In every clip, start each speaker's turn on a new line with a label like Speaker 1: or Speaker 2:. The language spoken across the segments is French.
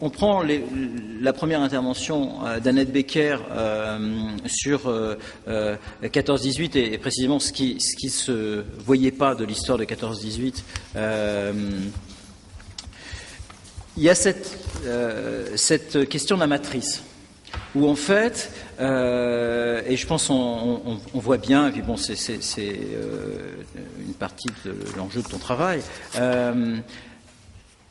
Speaker 1: on prend la première intervention d'Annette Becker sur 14-18 et précisément ce qui se voyait pas de l'histoire de 14-18. Il y a cette question de la matrice où en fait, et je pense on voit bien, et puis bon, c'est une partie de l'enjeu de ton travail.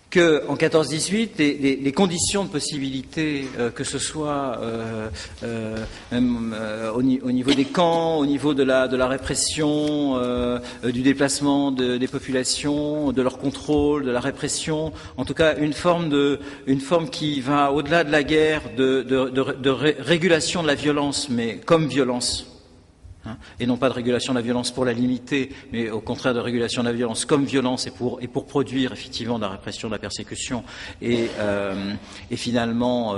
Speaker 1: qu'en 14-18, les conditions de possibilité, que ce soit même, au niveau des camps, au niveau de la répression, du déplacement des populations, de leur contrôle, de la répression, en tout cas une forme qui va au-delà de la guerre, de régulation de la violence, mais comme violence. Et non pas de régulation de la violence pour la limiter, mais au contraire de régulation de la violence comme violence et pour produire effectivement de la répression, de la persécution et finalement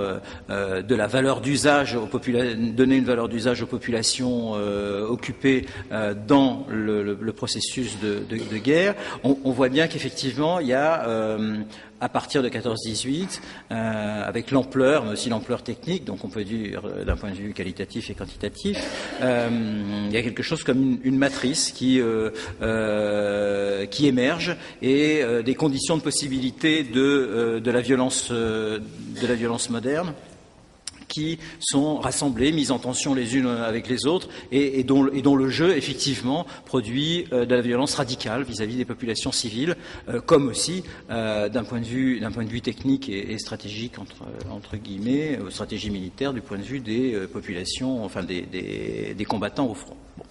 Speaker 1: de la valeur d'usage donner une valeur d'usage aux populations occupées dans le processus de guerre. On voit bien qu'effectivement il y a à partir de 14-18, avec l'ampleur, mais aussi l'ampleur technique, donc on peut dire d'un point de vue qualitatif et quantitatif, il y a quelque chose comme une matrice qui émerge et des conditions de possibilité de la violence moderne qui sont rassemblées, mises en tension les unes avec les autres et dont le jeu, effectivement, produit de la violence radicale vis-à-vis des populations civiles, comme aussi, d'un point de vue technique et stratégique, entre guillemets, stratégie militaire, du point de vue des populations, enfin des combattants au front. Bon.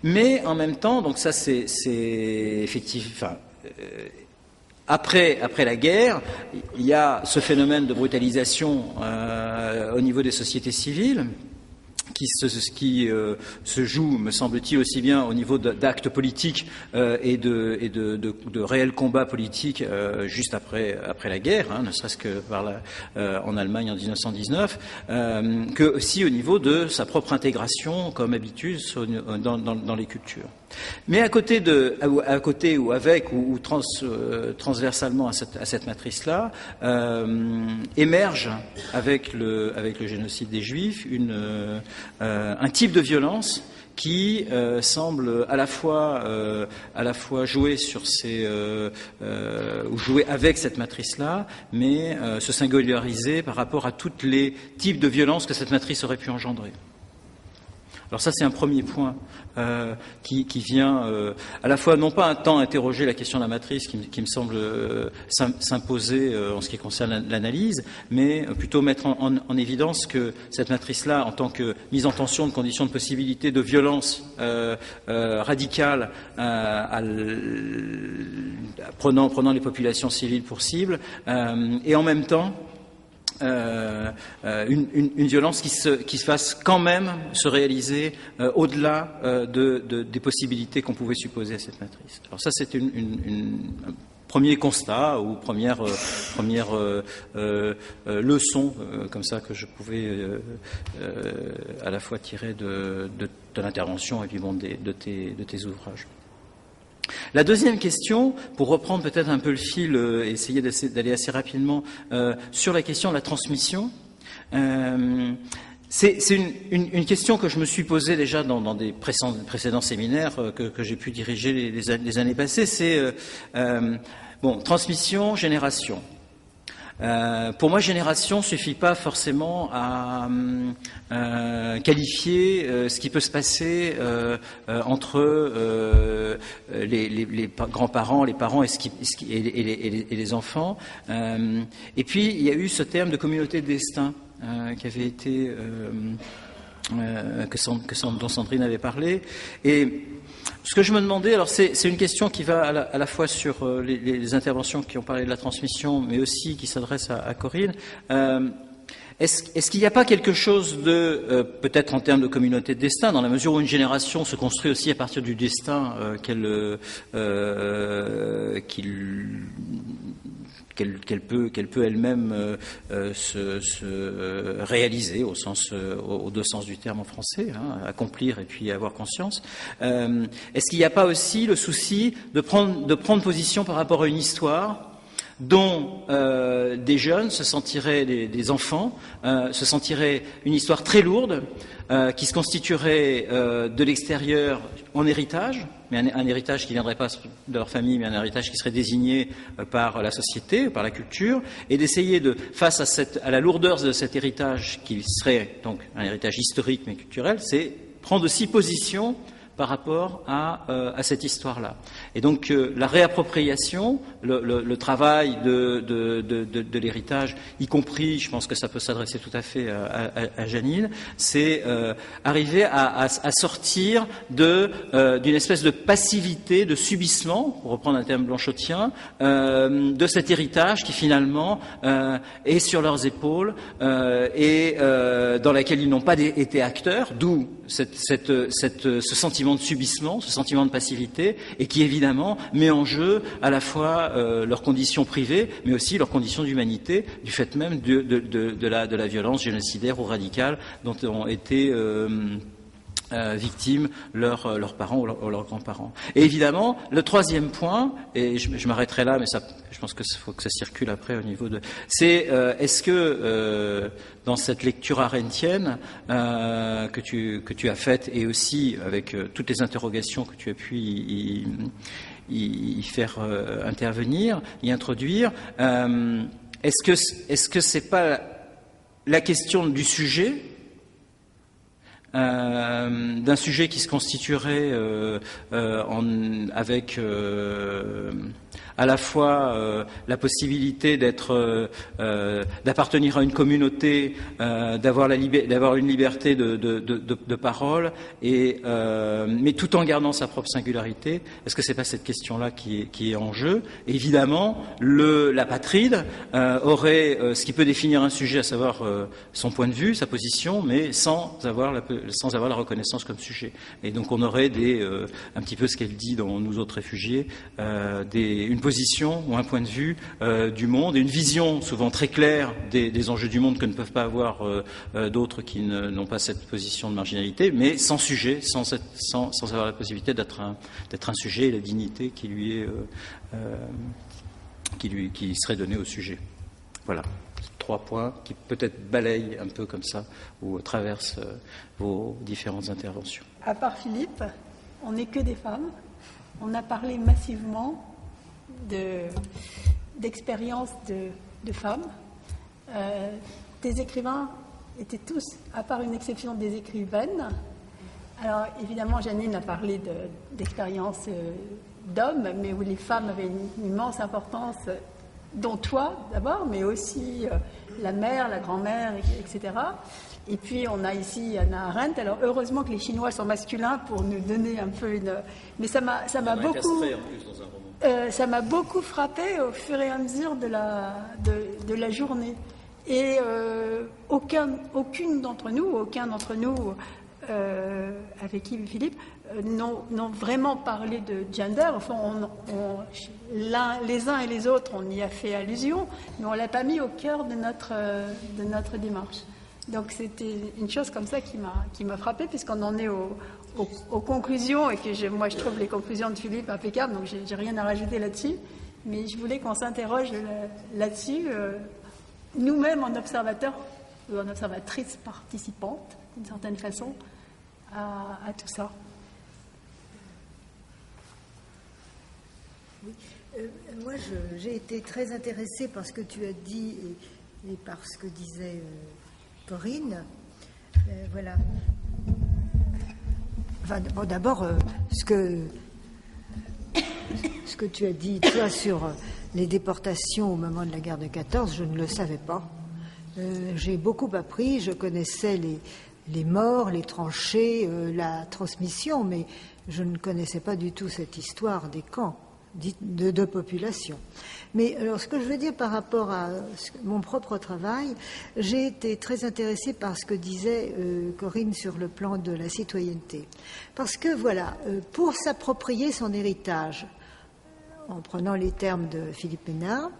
Speaker 1: Mais en même temps, donc ça c'est effectivement... Enfin, après la guerre, il y a ce phénomène de brutalisation au niveau des sociétés civiles qui se joue, me semble-t-il, aussi bien au niveau d'actes politiques et de réels combats politiques juste après la guerre, ne serait-ce que en Allemagne en 1919, que aussi au niveau de sa propre intégration comme habitude dans les cultures. Mais à côté ou avec ou transversalement à cette matrice-là, émerge avec le génocide des Juifs un type de violence qui semble à la fois jouer sur ou jouer avec cette matrice-là, mais se singulariser par rapport à tous les types de violences que cette matrice aurait pu engendrer. Alors ça, c'est un premier point qui vient à la fois non pas un temps interroger la question de la matrice qui me semble s'imposer en ce qui concerne l'analyse, mais plutôt mettre en évidence que cette matrice-là, en tant que mise en tension de conditions de possibilité de violence radicale, prenant les populations civiles pour cible, et en même temps une violence qui se fasse quand même se réaliser au-delà des possibilités qu'on pouvait supposer à cette matrice. Alors ça, c'est un premier constat ou première leçon comme ça que je pouvais à la fois tirer de l'intervention et puis bon, de tes ouvrages. La deuxième question, pour reprendre peut-être un peu le fil et essayer d'aller assez rapidement sur la question de la transmission, c'est une question que je me suis posée déjà dans des précédents séminaires que j'ai pu diriger les années passées. C'est transmission, génération. Pour moi, génération suffit pas forcément à qualifier ce qui peut se passer entre les grands-parents, les parents et les enfants. Et puis, il y a eu ce terme de communauté de destin qui avait été dont Sandrine avait parlé. Et ce que je me demandais, alors c'est une question qui va à la fois sur les interventions qui ont parlé de la transmission, mais aussi qui s'adresse à Corinne. Est-ce qu'il n'y a pas quelque chose de, peut-être en termes de communauté de destin, dans la mesure où une génération se construit aussi à partir du destin qu'elle peut elle-même se réaliser aux deux sens du terme en français, accomplir et puis avoir conscience. Est-ce qu'il n'y a pas aussi le souci de prendre position par rapport à une histoire dont des jeunes se sentiraient, des enfants, se sentiraient une histoire très lourde, qui se constituerait de l'extérieur en héritage, mais un héritage qui ne viendrait pas de leur famille, mais un héritage qui serait désigné par la société, par la culture, et d'essayer de, face à la lourdeur de cet héritage, qui serait donc un héritage historique mais culturel, c'est prendre aussi position par rapport à cette histoire-là. Et donc la réappropriation, le travail de l'héritage, y compris, je pense que ça peut s'adresser tout à fait à Janine, c'est arriver à sortir d'une espèce de passivité, de subissement, pour reprendre un terme blanchotien, de cet héritage qui finalement est sur leurs épaules et dans laquelle ils n'ont pas été acteurs, d'où ce sentiment de subissement, ce sentiment de passivité, et qui évidemment met en jeu à la fois leurs conditions privées, mais aussi leurs conditions d'humanité, du fait même de la violence génocidaire ou radicale dont ont été victimes leurs parents ou leurs grands-parents. Et évidemment, le troisième point, et je m'arrêterai là, mais ça, je pense qu'il faut que ça circule après au niveau de... C'est est-ce que dans cette lecture arendtienne que tu as faite, et aussi avec toutes les interrogations que tu as pu y faire intervenir, y introduire, est-ce que c'est pas la question du sujet, d'un sujet qui se constituerait avec à la fois la possibilité d'appartenir à une communauté, d'avoir une liberté de parole, mais tout en gardant sa propre singularité. Est-ce que c'est pas cette question-là qui est en jeu? Et évidemment, l'apatride aurait ce qui peut définir un sujet, à savoir son point de vue, sa position, mais sans avoir la reconnaissance comme sujet. Et donc on aurait un petit peu ce qu'elle dit dans Nous autres réfugiés, une position ou un point de vue du monde, et une vision souvent très claire des enjeux du monde que ne peuvent pas avoir d'autres qui n'ont pas cette position de marginalité, mais sans sujet, sans avoir la possibilité d'être un sujet, et la dignité qui serait donnée au sujet. Voilà. 3 points qui peut-être balayent un peu comme ça ou traversent vos différentes interventions.
Speaker 2: À part Philippe, on n'est que des femmes. On a parlé massivement d'expériences de femmes. Des écrivains étaient tous, à part une exception, des écrivaines. Alors évidemment, Janine a parlé d'expériences d'hommes, mais où les femmes avaient une immense importance, dont toi d'abord, mais aussi la mère, la grand-mère, etc. Et puis on a ici Hannah Arendt. Alors heureusement que les Chinois sont masculins pour nous donner un peu une... Mais ça m'a beaucoup... ça m'a beaucoup frappé au fur et à mesure de la journée. Et aucun d'entre nous, avec Yves et Philippe, n'ont vraiment parlé de gender. Enfin, les uns et les autres, on y a fait allusion, mais on ne l'a pas mis au cœur de notre démarche. Donc c'était une chose comme ça qui m'a frappée, puisqu'on en est aux conclusions, et que moi je trouve les conclusions de Philippe impeccables, donc j'ai rien à rajouter là-dessus. Mais je voulais qu'on s'interroge là-dessus, nous-mêmes en observateurs ou en observatrices participantes, d'une certaine façon, à tout ça.
Speaker 3: Oui. Moi, j'ai été très intéressée par ce que tu as dit et par ce que disait Corinne. Voilà. Enfin, bon, d'abord, ce que tu as dit, toi, sur les déportations au moment de la guerre de 14, je ne le savais pas. J'ai beaucoup appris, je connaissais les morts, les tranchées, la transmission, mais je ne connaissais pas du tout cette histoire des camps de population. Mais alors, ce que je veux dire par rapport à mon propre travail, j'ai été très intéressée par ce que disait Corinne sur le plan de la citoyenneté. Parce que, voilà, pour s'approprier son héritage, en prenant les termes de Philippe Ménard,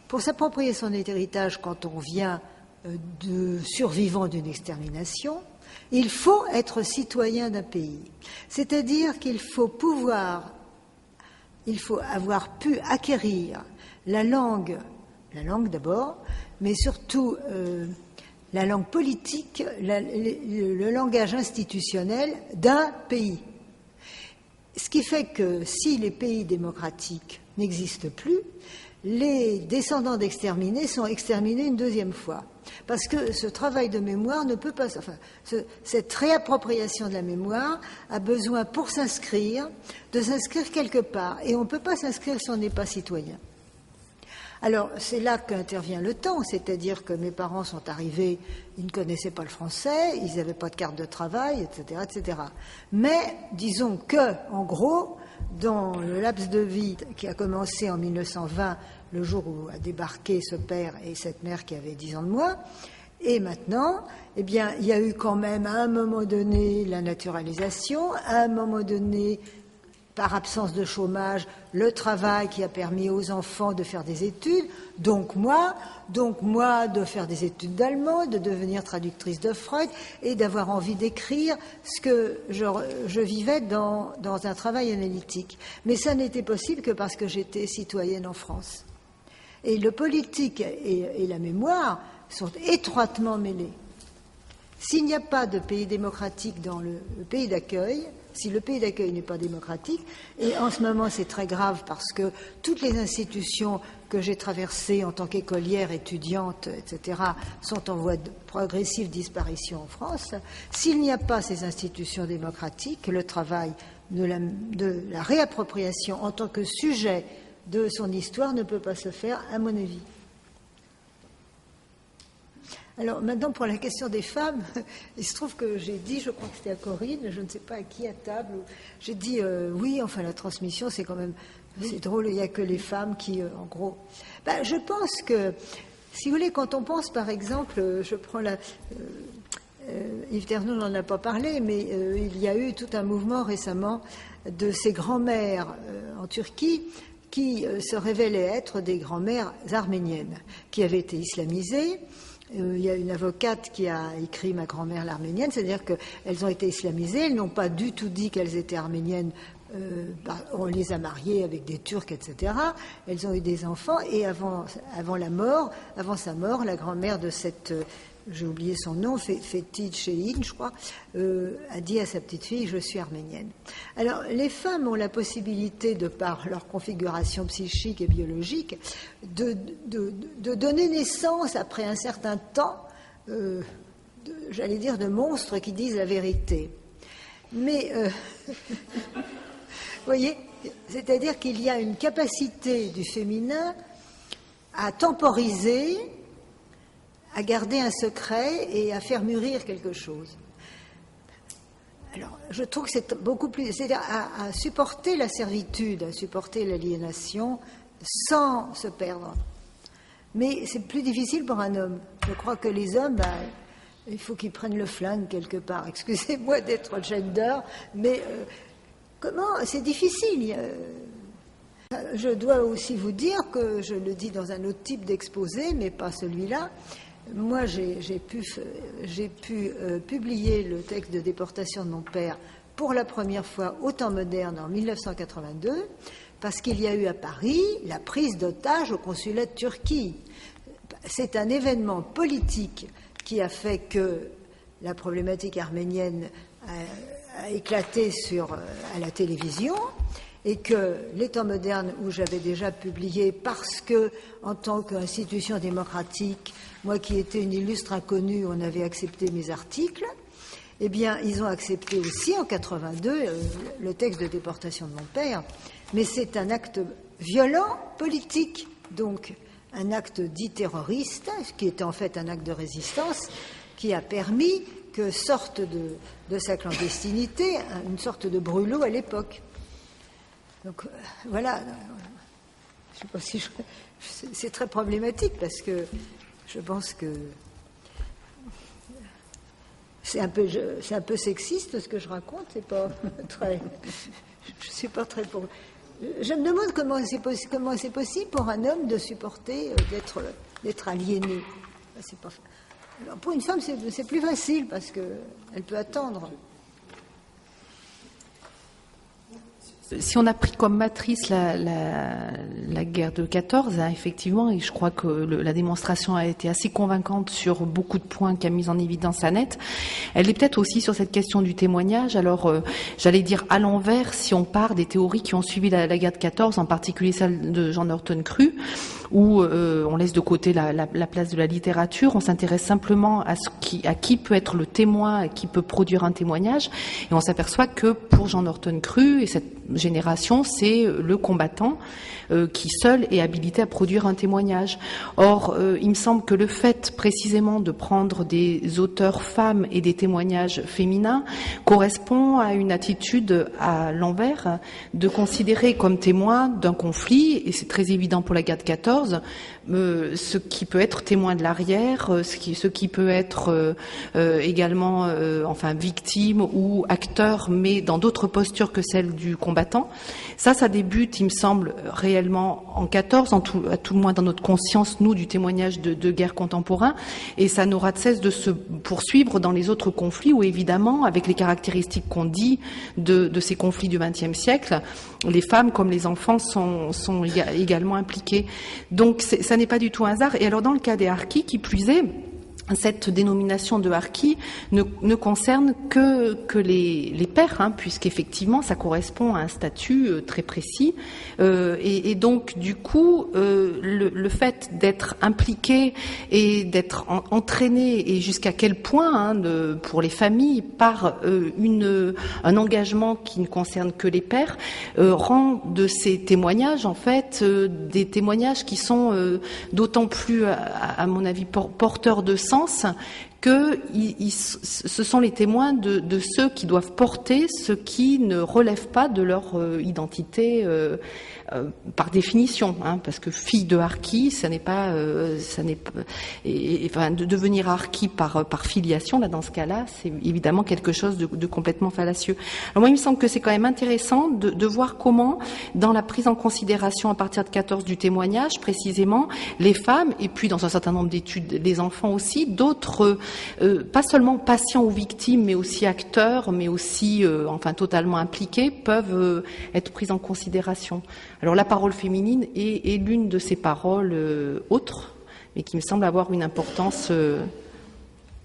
Speaker 3: pour s'approprier son héritage quand on vient de survivants d'une extermination, il faut être citoyen d'un pays. C'est-à-dire qu'il faut avoir pu acquérir la langue d'abord, mais surtout la langue politique, le langage institutionnel d'un pays. Ce qui fait que si les pays démocratiques n'existent plus, les descendants d'exterminés sont exterminés une deuxième fois. Parce que ce travail de mémoire ne peut pas... cette réappropriation de la mémoire a besoin, pour s'inscrire, de s'inscrire quelque part. Et on ne peut pas s'inscrire si on n'est pas citoyen. Alors, c'est là qu'intervient le temps, c'est-à-dire que mes parents sont arrivés, ils ne connaissaient pas le français, ils n'avaient pas de carte de travail, etc., etc. Mais, disons que, en gros, dans le laps de vie qui a commencé en 1920, le jour où a débarqué ce père et cette mère qui avaient 10 ans de moins, et maintenant, eh bien, il y a eu quand même, à un moment donné, la naturalisation, à un moment donné, par absence de chômage, le travail qui a permis aux enfants de faire des études, donc moi de faire des études d'allemand, de devenir traductrice de Freud et d'avoir envie d'écrire ce que je vivais dans un travail analytique. Mais ça n'était possible que parce que j'étais citoyenne en France. Et le politique et la mémoire sont étroitement mêlés. S'il n'y a pas de pays démocratique dans le pays d'accueil, si le pays d'accueil n'est pas démocratique, et en ce moment c'est très grave parce que toutes les institutions que j'ai traversées en tant qu'écolière, étudiante, etc., sont en voie de progressive disparition en France, s'il n'y a pas ces institutions démocratiques, le travail de la réappropriation en tant que sujet de son histoire ne peut pas se faire, à mon avis. Alors maintenant, pour la question des femmes, il se trouve que j'ai dit, je crois que c'était à Corinne, je ne sais pas à qui à table, j'ai dit oui, enfin la transmission, c'est quand même, c'est drôle, il n'y a que les femmes qui, en gros... Ben, je pense que, si vous voulez, quand on pense, par exemple, je prends Yves Ternon n'en a pas parlé, mais il y a eu tout un mouvement récemment de ces grands-mères en Turquie qui se révélaient être des grands-mères arméniennes, qui avaient été islamisées. Il y a une avocate qui a écrit « Ma grand-mère l'arménienne », c'est-à-dire qu'elles ont été islamisées, elles n'ont pas du tout dit qu'elles étaient arméniennes, on les a mariées avec des Turcs, etc. Elles ont eu des enfants, et avant sa mort, la grand-mère de cette, j'ai oublié son nom, Fethi Shehin, je crois, a dit à sa petite fille « Je suis arménienne ». Alors, les femmes ont la possibilité, de par leur configuration psychique et biologique, de donner naissance, après un certain temps, j'allais dire, de monstres qui disent la vérité. Mais, vous voyez, c'est-à-dire qu'il y a une capacité du féminin à temporiser, à garder un secret et à faire mûrir quelque chose. Alors, je trouve que c'est beaucoup plus... C'est-à-dire à supporter la servitude, à supporter l'aliénation sans se perdre. Mais c'est plus difficile pour un homme. Je crois que les hommes, il faut qu'ils prennent le flingue quelque part. Excusez-moi d'être gender, mais comment... C'est difficile. Je dois aussi vous dire que, je le dis dans un autre type d'exposé, mais pas celui-là, moi, j'ai pu publier le texte de déportation de mon père pour la première fois au temps moderne en 1982, parce qu'il y a eu à Paris la prise d'otage au consulat de Turquie. C'est un événement politique qui a fait que la problématique arménienne a éclaté à la télévision, et que les temps modernes, où j'avais déjà publié, parce que, en tant qu'institution démocratique, moi qui étais une illustre inconnue, on avait accepté mes articles, eh bien, ils ont accepté aussi, en 82, le texte de déportation de mon père, mais c'est un acte violent, politique, donc un acte dit terroriste, qui était en fait un acte de résistance, qui a permis que sorte de sa clandestinité une sorte de brûlot à l'époque. Donc voilà, je sais pas si c'est très problématique parce que je pense que c'est un peu sexiste ce que je raconte, c'est pas très, je suis pas très pour. Je me demande comment c'est possible pour un homme de supporter d'être aliéné. C'est pas. Alors pour une femme c'est plus facile parce que elle peut attendre.
Speaker 4: Si on a pris comme matrice la guerre de 14, hein, effectivement, et je crois que la démonstration a été assez convaincante sur beaucoup de points qu'a mis en évidence Annette, elle est peut-être aussi sur cette question du témoignage. Alors, j'allais dire à l'envers, si on part des théories qui ont suivi la guerre de 14, en particulier celle de Jean Norton Crue, où on laisse de côté la place de la littérature, on s'intéresse simplement à qui peut être le témoin, à qui peut produire un témoignage, et on s'aperçoit que pour Jean Norton Crue et cette génération, c'est le combattant qui seul est habilité à produire un témoignage. Or, il me semble que le fait précisément de prendre des auteurs femmes et des témoignages féminins correspond à une attitude à l'envers, de considérer comme témoin d'un conflit, et c'est très évident pour la guerre de 14, ce qui peut être témoin de l'arrière, ce qui peut être également victime ou acteur, mais dans d'autres postures que celle du combattant. Ça débute, il me semble, réellement en 14, à tout le moins dans notre conscience, nous, du témoignage de guerre contemporain, et ça n'aura de cesse de se poursuivre dans les autres conflits où, évidemment, avec les caractéristiques qu'on dit de ces conflits du XXe siècle, les femmes comme les enfants sont également impliquées. Donc ça n'est pas du tout un hasard. Et alors dans le cas des harkis, qui plus est, cette dénomination de harki ne concerne que les pères, hein, puisqu'effectivement ça correspond à un statut très précis. Et donc du coup, le fait d'être impliqué et d'être entraîné, et jusqu'à quel point, hein, pour les familles, par un engagement qui ne concerne que les pères, rend de ces témoignages en fait des témoignages qui sont d'autant plus, à mon avis, porteurs de sens que ce sont les témoins de ceux qui doivent porter ce qui ne relève pas de leur identité par définition, hein, parce que fille de harki, de devenir harki par filiation, là dans ce cas-là, c'est évidemment quelque chose de complètement fallacieux. Alors moi, il me semble que c'est quand même intéressant de voir comment, dans la prise en considération à partir de 14 du témoignage, précisément, les femmes, et puis dans un certain nombre d'études, les enfants aussi, d'autres, pas seulement patients ou victimes, mais aussi acteurs, mais aussi totalement impliqués, peuvent être prises en considération. Alors la parole féminine est l'une de ces paroles autres, mais qui me semble avoir une importance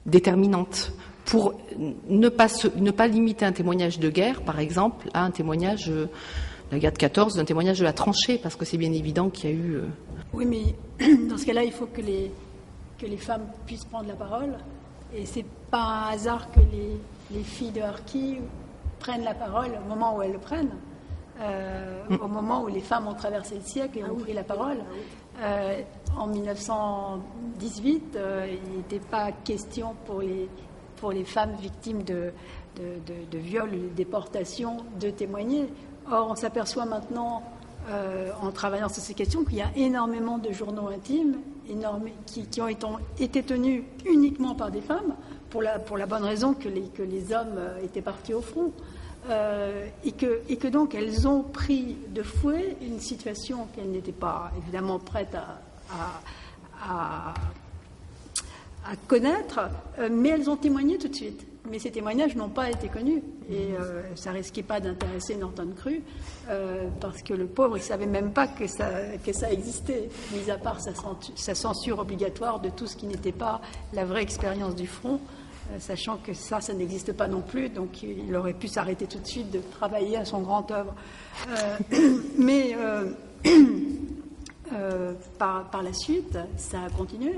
Speaker 4: déterminante pour ne pas limiter un témoignage de guerre, par exemple, à un témoignage, la guerre de 14, un témoignage de la tranchée, parce que c'est bien évident qu'il y a eu...
Speaker 2: Oui, mais dans ce cas-là, il faut que les femmes puissent prendre la parole, et c'est pas un hasard que les filles de harki prennent la parole au moment où elles le prennent. Au moment où les femmes ont traversé le siècle et ont pris la parole. En 1918, il n'était pas question pour les femmes victimes de viols ou de déportation de témoigner. Or, on s'aperçoit maintenant, en travaillant sur ces questions, qu'il y a énormément de journaux intimes qui ont été tenus uniquement par des femmes, pour la bonne raison que les hommes étaient partis au front. Et que donc elles ont pris de fouet une situation qu'elles n'étaient pas évidemment prêtes à connaître, mais elles ont témoigné tout de suite. Mais ces témoignages n'ont pas été connus, et ça risquait pas d'intéresser Norton Crue, parce que le pauvre, il savait même pas que ça existait, mis à part sa censure obligatoire de tout ce qui n'était pas la vraie expérience du front. Sachant que ça n'existe pas non plus, donc il aurait pu s'arrêter tout de suite de travailler à son grand œuvre. Mais par la suite, ça a continué.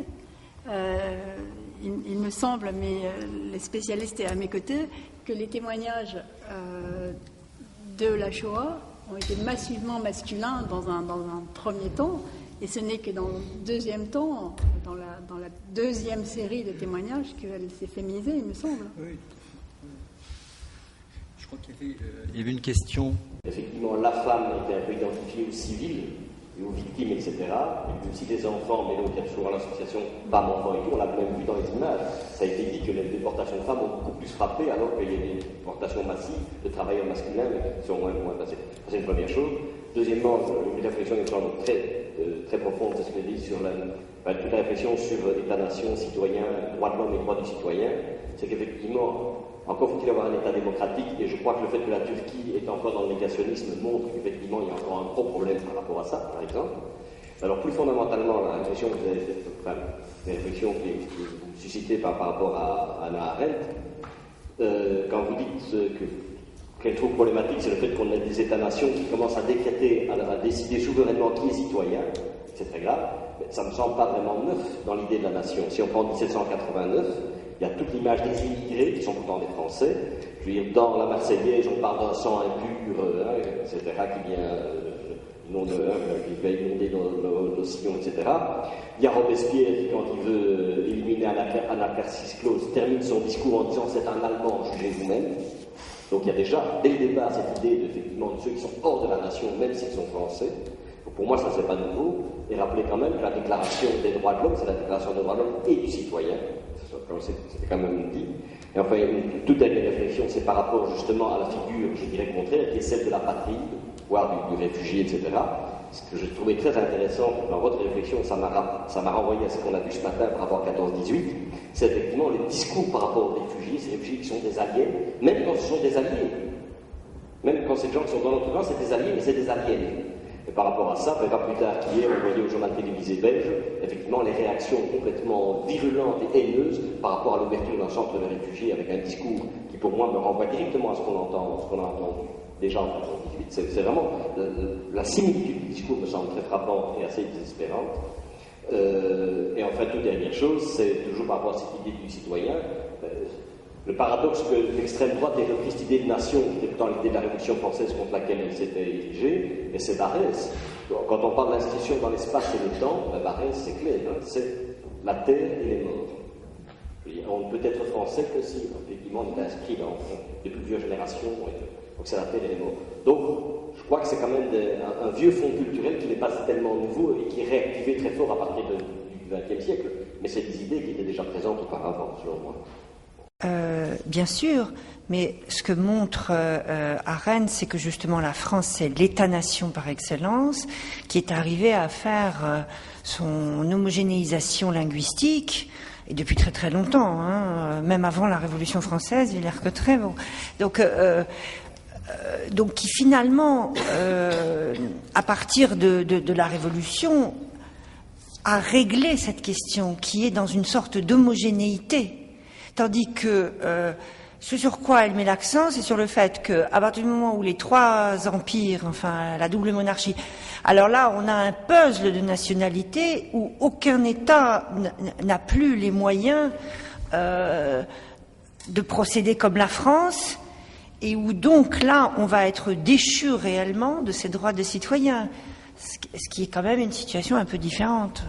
Speaker 2: Il me semble, mais les spécialistes étaient à mes côtés, que les témoignages de la Shoah ont été massivement masculins dans un premier temps, et ce n'est que dans le deuxième temps, dans la deuxième série de témoignages, qu'elle s'est féminisée, il me semble.
Speaker 1: Oui. Je crois qu'il y avait une question.
Speaker 5: Effectivement, la femme était un peu identifiée aux civils et aux victimes, etc. Et puis aussi des enfants, mais donc il y a toujours l'association femmes-enfants et tout. On l'a même vu dans les images. Ça a été dit que les déportations de femmes ont beaucoup plus frappé, alors qu'il y a des déportations massives de travailleurs masculins qui sont moins passés. C'est une première chose. Deuxièmement, une réflexion est très profonde, c'est ce que je dis, sur toute la réflexion sur l'État-nation, citoyen, droit de l'homme et droit du citoyen. C'est qu'effectivement, Encore faut-il avoir un État démocratique, et je crois que le fait que la Turquie est encore dans le négationnisme montre qu'effectivement il y a encore un gros problème par rapport à ça, par exemple. Alors plus fondamentalement, la réflexion que vous avez faite, enfin, les réflexions qui vous suscitez par rapport à Hannah Arendt, quand vous dites qu'elle trouve problématique, c'est le fait qu'on ait des États-nations qui commencent à décréter, à décider souverainement qui est citoyen, c'est très grave, mais ça ne me semble pas vraiment neuf dans l'idée de la nation. Si on prend 1789, il y a toute l'image des immigrés, qui sont pourtant des Français. Je veux dire, dans la Marseillaise, on parle d'un sang impur, etc., qui va inonder nos sillons, etc. Il y a Robespierre qui, quand il veut éliminer Anacharsis Clause, termine son discours en disant « c'est un Allemand, jugez vous-même ». Donc il y a déjà, dès le départ, cette idée effectivement de ceux qui sont hors de la nation, même s'ils sont français. Donc, pour moi, ça c'est pas nouveau. Et rappelez quand même que la déclaration des droits de l'homme, c'est la déclaration des droits de l'homme et du citoyen. C'était quand même dit. Et enfin, une toute dernière réflexion, c'est par rapport justement à la figure, je dirais contraire, qui est celle de la patrie, voire du réfugié, etc. Ce que j'ai trouvé très intéressant dans votre réflexion, ça m'a renvoyé à ce qu'on a vu ce matin par rapport à 14-18, c'est effectivement les discours par rapport aux réfugiés, ces réfugiés qui sont des aliens, même quand ce sont des alliés. Même quand ces gens qui sont dans notre camp, c'est des alliés, mais c'est des aliens. Et par rapport à ça, pas plus tard qu'hier, on voyait au journal télévisé belge, effectivement, les réactions complètement virulentes et haineuses par rapport à l'ouverture d'un centre de réfugiés avec un discours qui, pour moi, me renvoie directement à ce qu'on a entendu déjà en 1918. C'est vraiment la similitude du discours me semble très frappante et assez désespérante. Et enfin, toute dernière chose, c'est toujours par rapport à cette idée du citoyen. Le paradoxe que l'extrême droite ait repris cette idée de nation, qui était pourtant l'idée de la Révolution française contre laquelle elle s'était érigée, et c'est Barrès. Quand on parle d'institution dans l'espace et le temps, Barrès, c'est clair, hein, c'est la terre et les morts. On ne peut être français que si, effectivement, on est inscrit dans de plusieurs générations, donc c'est la terre et les morts. Donc, je crois que c'est quand même un vieux fond culturel qui n'est pas tellement nouveau et qui est réactivé très fort à partir du XXe siècle, mais c'est des idées qui étaient déjà présentes auparavant, selon moi.
Speaker 6: Bien sûr, mais ce que montre Arendt, c'est que justement la France, c'est l'État-nation par excellence, qui est arrivé à faire son homogénéisation linguistique, et depuis très très longtemps, hein, même avant la Révolution française, Villers-Cotterêts. Bon. Donc qui finalement, à partir de la Révolution, a réglé cette question, qui est dans une sorte d'homogénéité. Tandis que ce sur quoi elle met l'accent, c'est sur le fait qu'à partir du moment où les trois empires, enfin la double monarchie, alors là on a un puzzle de nationalité où aucun État n'a plus les moyens de procéder comme la France, et où donc là on va être déchu réellement de ses droits de citoyen, ce qui est quand même une situation un peu différente.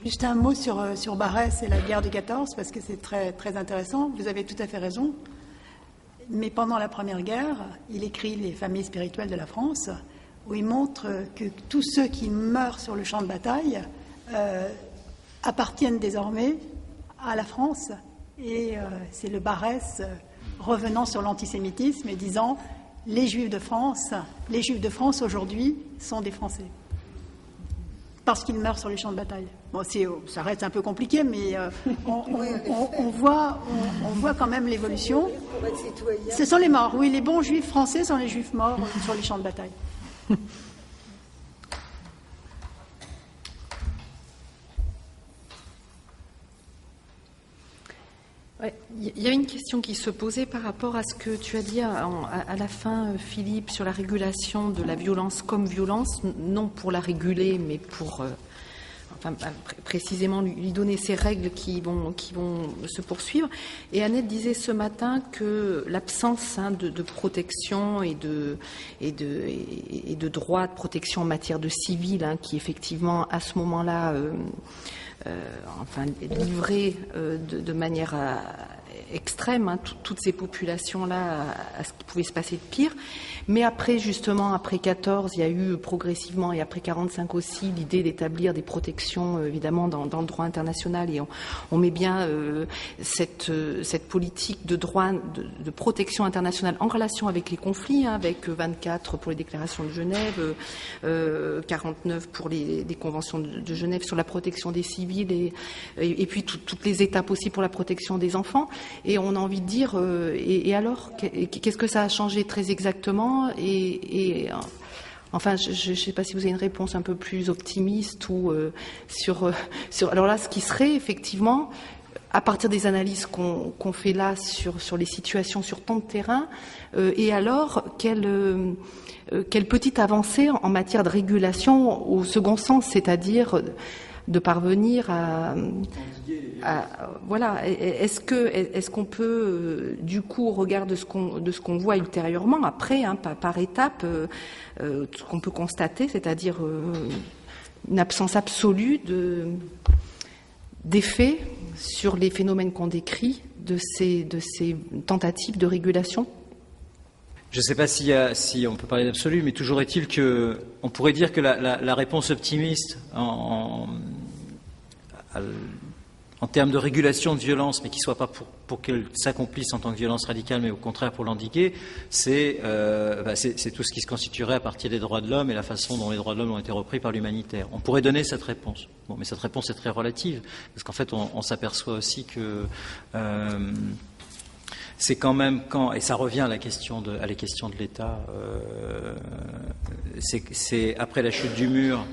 Speaker 2: Juste un mot sur Barrès et la guerre de 14, parce que c'est très, très intéressant. Vous avez tout à fait raison. Mais pendant la Première Guerre, il écrit Les familles spirituelles de la France, où il montre que tous ceux qui meurent sur le champ de bataille appartiennent désormais à la France. Et c'est le Barrès revenant sur l'antisémitisme et disant « les Juifs de France aujourd'hui sont des Français ». Parce qu'ils meurent sur les champs de bataille. Bon, ça reste un peu compliqué, mais on voit quand même l'évolution. Ce sont les morts, oui, les bons juifs français sont les juifs morts sur les champs de bataille.
Speaker 4: Ouais, il y a une question qui se posait par rapport à ce que tu as dit à la fin, Philippe, sur la régulation de la violence comme violence, non pour la réguler, mais pour précisément lui donner ces règles qui vont se poursuivre. Et Annette disait ce matin que l'absence de protection et de droits de protection en matière de civil, qui effectivement à ce moment-là livré de manière extrême, hein, toutes ces populations-là à ce qui pouvait se passer de pire. Mais après, justement, après 14, il y a eu progressivement, et après 45 aussi, l'idée d'établir des protections, évidemment, dans le droit international. Et on met bien cette politique de droit, de protection internationale en relation avec les conflits, hein, avec 24 pour les déclarations de Genève, 49 pour les conventions de Genève sur la protection des civils, et puis toutes les étapes aussi pour la protection des enfants. Et on a envie de dire, et alors, qu'est-ce que ça a changé très exactement? Enfin, je ne sais pas si vous avez une réponse un peu plus optimiste ou sur. Alors là, ce qui serait effectivement, à partir des analyses qu'on fait là sur les situations sur tant de terrain, et alors quelle petite avancée en matière de régulation au second sens, c'est-à-dire de parvenir à voilà. Est-ce qu'on peut du coup, au regard de ce qu'on voit ultérieurement après, hein, par étapes, ce qu'on peut constater, c'est-à-dire une absence absolue d'effet sur les phénomènes qu'on décrit de ces tentatives de régulation?
Speaker 1: Je ne sais pas si on peut parler d'absolu, mais toujours est-il qu'on pourrait dire que la réponse optimiste en termes de régulation de violence, mais qui ne soit pas pour qu'elle s'accomplisse en tant que violence radicale, mais au contraire pour l'endiguer, c'est tout ce qui se constituerait à partir des droits de l'homme et la façon dont les droits de l'homme ont été repris par l'humanitaire. On pourrait donner cette réponse. Bon, mais cette réponse est très relative, parce qu'en fait, on s'aperçoit aussi que c'est quand même et ça revient à la question de l'État, c'est après la chute du mur,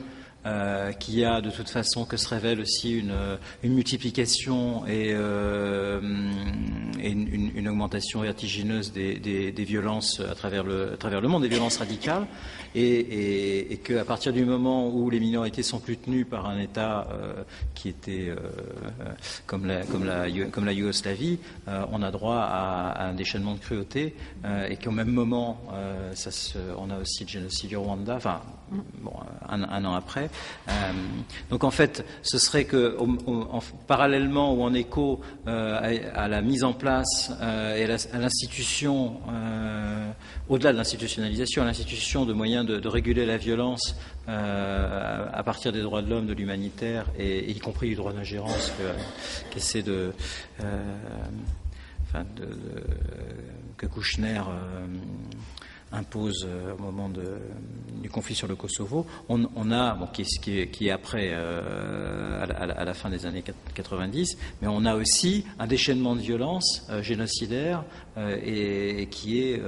Speaker 1: qu'il y a de toute façon que se révèle aussi une multiplication et une augmentation vertigineuse des violences à travers le monde, des violences radicales, et qu'à partir du moment où les minorités sont plus tenues par un État qui était comme la Yougoslavie, on a droit à un déchaînement de cruauté, et qu'au même moment, on a aussi le génocide du Rwanda, enfin bon, un an après. Donc en fait, ce serait que parallèlement ou en écho à la mise en place et à l'institution, au-delà de l'institutionnalisation, à l'institution de moyens de réguler la violence à partir des droits de l'homme, de l'humanitaire, et y compris du droit d'ingérence qu'essaie que Kouchner impose au moment du conflit sur le Kosovo, on a, qui est après, à la fin des années 90, mais on a aussi un déchaînement de violence génocidaire et qui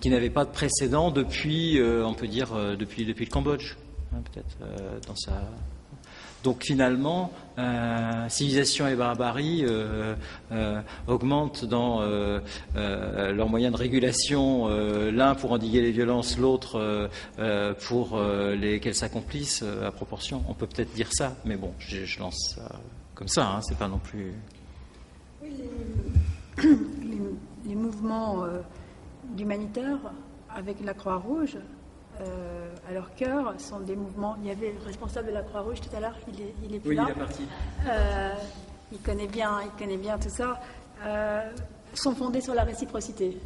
Speaker 1: n'avait pas de précédent depuis, on peut dire, depuis le Cambodge, hein, peut-être, dans sa... Donc finalement, civilisation et barbarie augmentent dans leurs moyens de régulation, l'un pour endiguer les violences, l'autre pour qu'elles s'accomplissent à proportion. On peut peut-être dire ça, mais bon, je lance ça comme ça, hein, c'est pas non plus...
Speaker 2: Oui, les mouvements d'humanitaires avec la Croix-Rouge, à leur cœur, sont des mouvements. Il y avait le responsable de la Croix-Rouge tout à l'heure, il est plus là.
Speaker 1: Oui, il est parti.
Speaker 2: Il connaît bien tout ça. Sont fondés sur la réciprocité.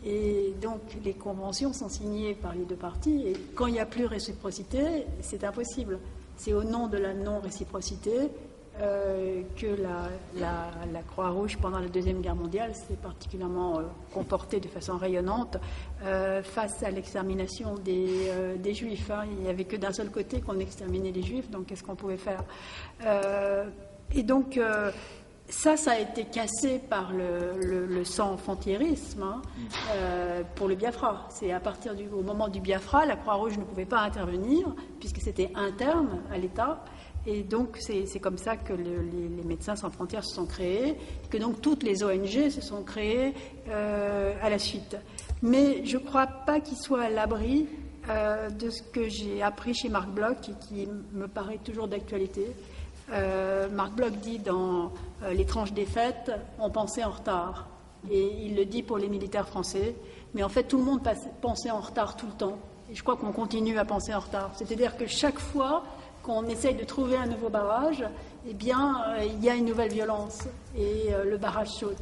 Speaker 2: Et donc, les conventions sont signées par les deux parties. Et quand il n'y a plus réciprocité, c'est impossible. C'est au nom de la non-réciprocité que la Croix-Rouge, pendant la Deuxième Guerre mondiale, s'est particulièrement comportée de façon rayonnante face à l'extermination des Juifs. Hein. Il n'y avait que d'un seul côté qu'on exterminait les Juifs, donc qu'est-ce qu'on pouvait faire et donc, ça a été cassé par le sans-frontiérisme, hein, pour le Biafra. C'est à partir au moment du Biafra, la Croix-Rouge ne pouvait pas intervenir, puisque c'était interne à l'État. Et donc, c'est comme ça que les Médecins sans frontières se sont créés, que donc toutes les ONG se sont créées à la suite. Mais je ne crois pas qu'ils soient à l'abri de ce que j'ai appris chez Marc Bloch et qui me paraît toujours d'actualité. Marc Bloch dit dans L'étrange défaite, on pensait en retard. Et il le dit pour les militaires français. Mais en fait, tout le monde pensait en retard tout le temps. Et je crois qu'on continue à penser en retard. C'est-à-dire que chaque fois qu'on essaye de trouver un nouveau barrage, eh bien, il y a une nouvelle violence et le barrage saute.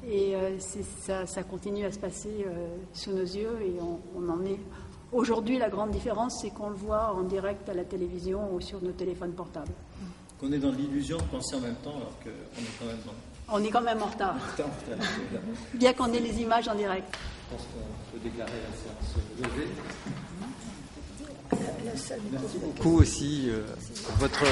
Speaker 2: Et ça continue à se passer sous nos yeux et on en est... Aujourd'hui, la grande différence, c'est qu'on le voit en direct à la télévision ou sur nos téléphones portables.
Speaker 1: Qu'on est dans l'illusion de penser en même temps, alors qu'on est quand même
Speaker 2: On est quand même en retard, bien qu'on ait les images en direct.
Speaker 1: Je pense qu'on peut déclarer la séance levée. Merci beaucoup aussi. Votre